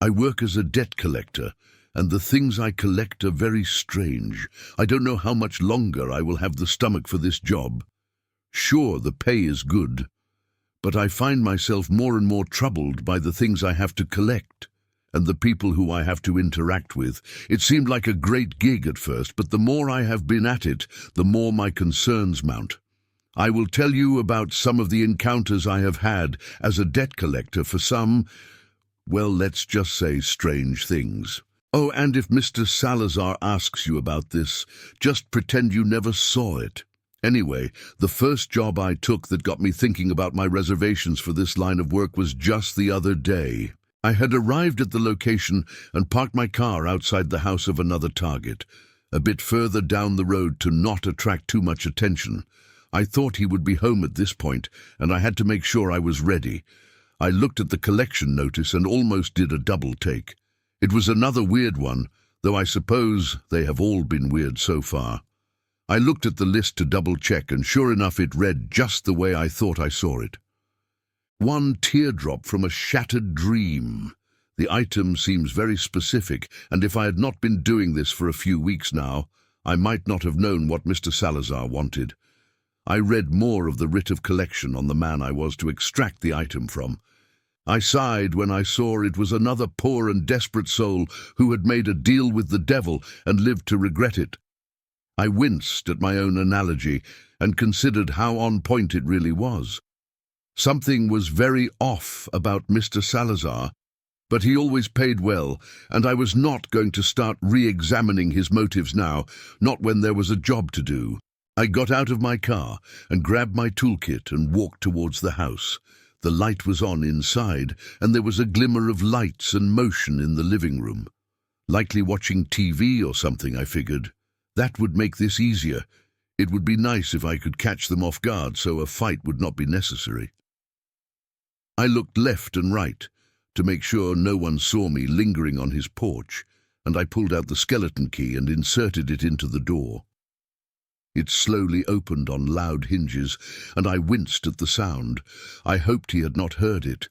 I work as a debt collector, and the things I collect are very strange. I don't know how much longer I will have the stomach for this job. Sure, the pay is good, but I find myself more and more troubled by the things I have to collect and the people who I have to interact with. It seemed like a great gig at first, but the more I have been at it, the more my concerns mount. I will tell you about some of the encounters I have had as a debt collector for some, well, let's just say strange things. Oh, and if Mr. Salazar asks you about this, just pretend you never saw it. Anyway, the first job I took that got me thinking about my reservations for this line of work was just the other day. I had arrived at the location and parked my car outside the house of another target, a bit further down the road to not attract too much attention. I thought he would be home at this point, and I had to make sure I was ready. I looked at the collection notice and almost did a double take. It was another weird one, though I suppose they have all been weird so far. I looked at the list to double-check, and sure enough it read just the way I thought I saw it. One teardrop from a shattered dream. The item seems very specific, and if I had not been doing this for a few weeks now, I might not have known what Mr. Salazar wanted. I read more of the writ of collection on the man I was to extract the item from. I sighed when I saw it was another poor and desperate soul who had made a deal with the devil and lived to regret it. I winced at my own analogy and considered how on point it really was. Something was very off about Mr. Salazar, but he always paid well, and I was not going to start re-examining his motives now, not when there was a job to do. I got out of my car and grabbed my toolkit and walked towards the house. The light was on inside, and there was a glimmer of lights and motion in the living room. Likely watching TV or something, I figured. That would make this easier. It would be nice if I could catch them off guard so a fight would not be necessary. I looked left and right to make sure no one saw me lingering on his porch, and I pulled out the skeleton key and inserted it into the door. It slowly opened on loud hinges, and I winced at the sound. I hoped he had not heard it.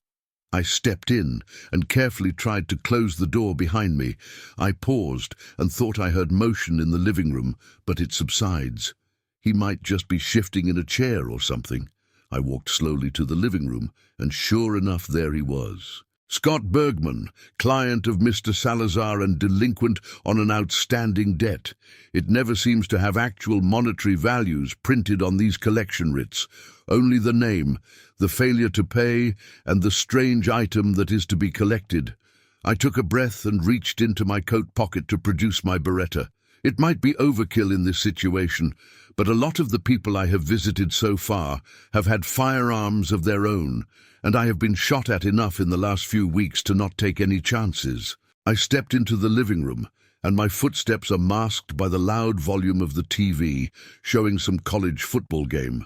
I stepped in and carefully tried to close the door behind me. I paused and thought I heard motion in the living room, but it subsides. He might just be shifting in a chair or something. I walked slowly to the living room, and sure enough, there he was. Scott Bergman, client of Mr. Salazar and delinquent on an outstanding debt. It never seems to have actual monetary values printed on these collection writs. Only the name, the failure to pay, and the strange item that is to be collected. I took a breath and reached into my coat pocket to produce my Beretta. It might be overkill in this situation, but a lot of the people I have visited so far have had firearms of their own, and I have been shot at enough in the last few weeks to not take any chances. I stepped into the living room, and my footsteps are masked by the loud volume of the TV, showing some college football game.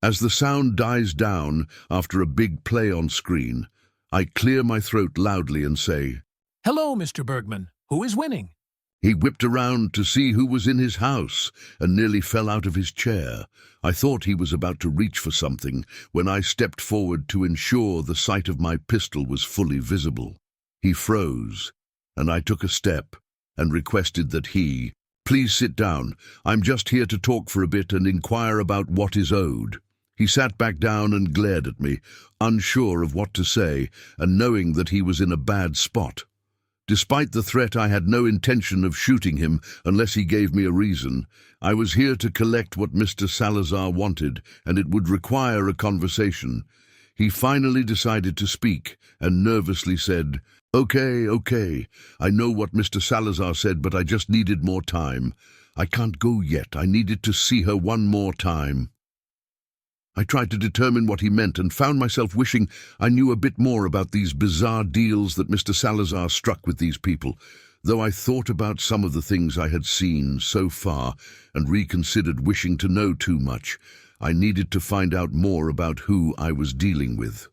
As the sound dies down after a big play on screen, I clear my throat loudly and say, "Hello, Mr. Bergman. Who is winning?" He whipped around to see who was in his house and nearly fell out of his chair. I thought he was about to reach for something when I stepped forward to ensure the sight of my pistol was fully visible. He froze, and I took a step and requested that he, "Please sit down. I'm just here to talk for a bit and inquire about what is owed." He sat back down and glared at me, unsure of what to say and knowing that he was in a bad spot. Despite the threat, I had no intention of shooting him unless he gave me a reason. I was here to collect what Mr. Salazar wanted, and it would require a conversation. He finally decided to speak and nervously said, Okay. I know what Mr. Salazar said, but I just needed more time. I can't go yet. I needed to see her one more time." I tried to determine what he meant and found myself wishing I knew a bit more about these bizarre deals that Mr. Salazar struck with these people, though I thought about some of the things I had seen so far and reconsidered wishing to know too much. I needed to find out more about who I was dealing with.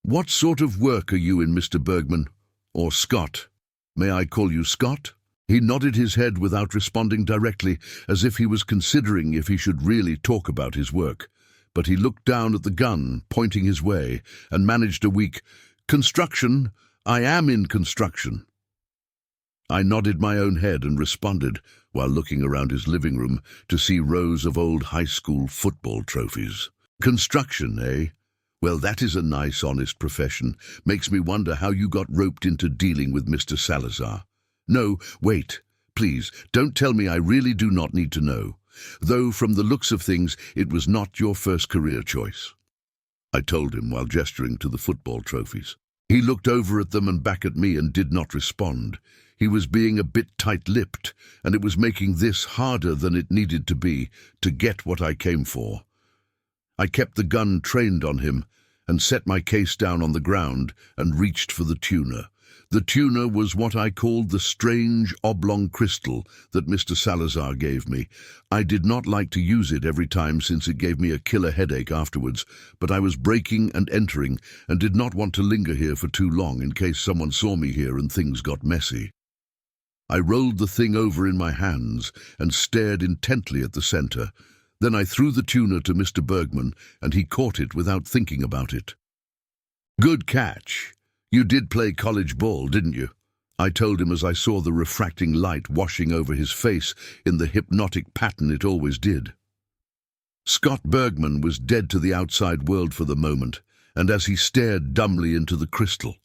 "What sort of work are you in, Mr. Bergman? Or Scott? May I call you Scott?" He nodded his head without responding directly, as if he was considering if he should really talk about his work. But he looked down at the gun, pointing his way, and managed a weak, "Construction. I am in construction. I nodded my own head and responded, while looking around his living room to see rows of old high school football trophies. Construction, eh? Well, that is a nice, honest profession. Makes me wonder how you got roped into dealing with Mr. Salazar. No, wait. Please, don't tell me. I really do not need to know. Though, from the looks of things, it was not your first career choice. I told him while gesturing to the football trophies. He looked over at them and back at me and did not respond. He was being a bit tight-lipped, and it was making this harder than it needed to be to get what I came for. I kept the gun trained on him and set my case down on the ground and reached for the tuner. The tuner was what I called the strange oblong crystal that Mr. Salazar gave me. I did not like to use it every time since it gave me a killer headache afterwards, but I was breaking and entering and did not want to linger here for too long in case someone saw me here and things got messy. I rolled the thing over in my hands and stared intently at the center. Then I threw the tuner to Mr. Bergman, and he caught it without thinking about it. Good catch. You did play college ball, didn't you? I told him as I saw the refracting light washing over his face in the hypnotic pattern it always did. Scott Bergman was dead to the outside world for the moment, and as he stared dumbly into the crystal,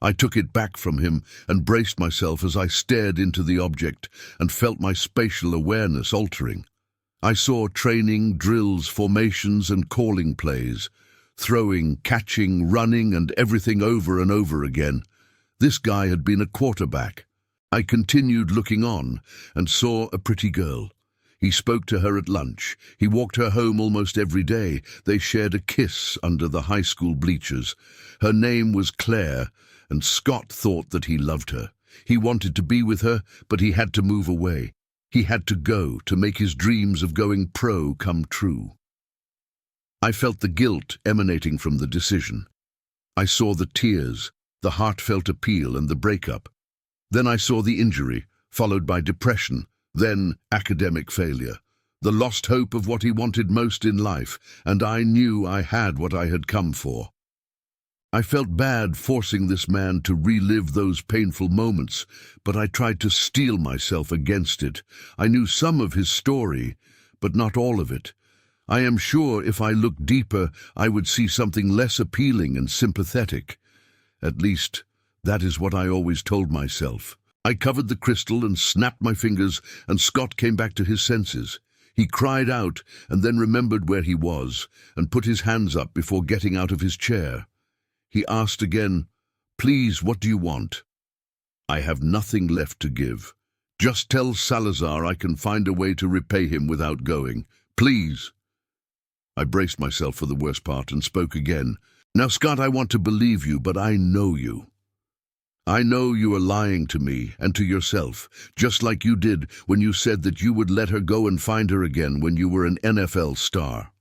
I took it back from him and braced myself as I stared into the object and felt my spatial awareness altering. I saw training, drills, formations and calling plays, throwing, catching, running and everything over and over again. This guy had been a quarterback. I continued looking on and saw a pretty girl. He spoke to her at lunch. He walked her home almost every day. They shared a kiss under the high school bleachers. Her name was Claire, and Scott thought that he loved her. He wanted to be with her, but he had to move away. He had to go to make his dreams of going pro come true. I felt the guilt emanating from the decision. I saw the tears, the heartfelt appeal and the breakup. Then I saw the injury, followed by depression, then academic failure, the lost hope of what he wanted most in life, and I knew I had what I had come for. I felt bad forcing this man to relive those painful moments, but I tried to steel myself against it. I knew some of his story, but not all of it. I am sure if I looked deeper, I would see something less appealing and sympathetic. At least, that is what I always told myself. I covered the crystal and snapped my fingers, and Scott came back to his senses. He cried out and then remembered where he was and put his hands up before getting out of his chair. He asked again, "Please, what do you want?" "I have nothing left to give. Just tell Salazar I can find a way to repay him without going. Please." I braced myself for the worst part and spoke again. "Now, Scott, I want to believe you, but I know you. I know you are lying to me and to yourself, just like you did when you said that you would let her go and find her again when you were an NFL star.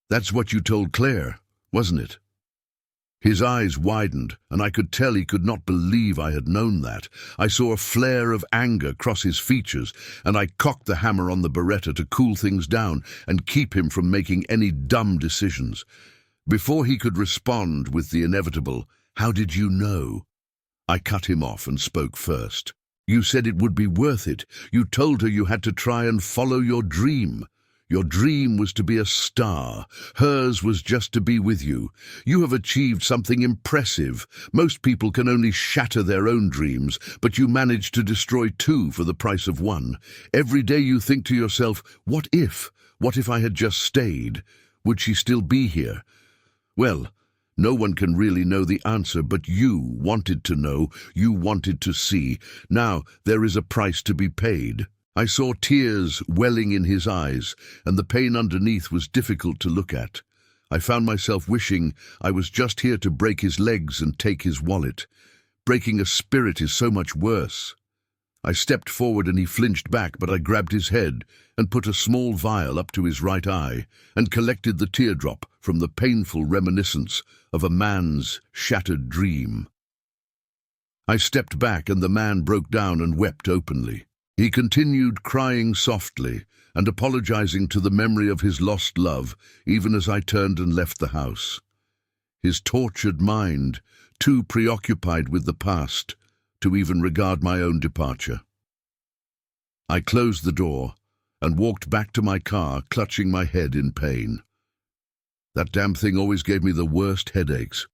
That's what you told Claire, wasn't it?" His eyes widened, and I could tell he could not believe I had known that. I saw a flare of anger cross his features, and I cocked the hammer on the Beretta to cool things down and keep him from making any dumb decisions. Before he could respond with the inevitable, "How did you know?" I cut him off and spoke first. "You said it would be worth it. You told her you had to try and follow your dream. Your dream was to be a star. Hers was just to be with you. You have achieved something impressive. Most people can only shatter their own dreams, but you managed to destroy two for the price of one. Every day you think to yourself, what if? What if I had just stayed? Would she still be here? Well, no one can really know the answer, but you wanted to know. You wanted to see. Now there is a price to be paid." I saw tears welling in his eyes, and the pain underneath was difficult to look at. I found myself wishing I was just here to break his legs and take his wallet. Breaking a spirit is so much worse. I stepped forward and he flinched back, but I grabbed his head and put a small vial up to his right eye and collected the teardrop from the painful reminiscence of a man's shattered dream. I stepped back and the man broke down and wept openly. He continued crying softly and apologizing to the memory of his lost love, even as I turned and left the house. His tortured mind, too preoccupied with the past to even regard my own departure. I closed the door and walked back to my car, clutching my head in pain. That damn thing always gave me the worst headaches.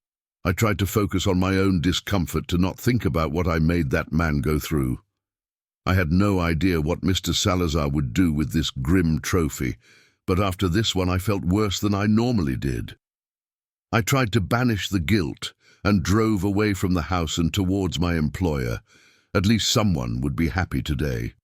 I tried to focus on my own discomfort to not think about what I made that man go through. I had no idea what Mr. Salazar would do with this grim trophy, but after this one I felt worse than I normally did. I tried to banish the guilt and drove away from the house and towards my employer. At least someone would be happy today.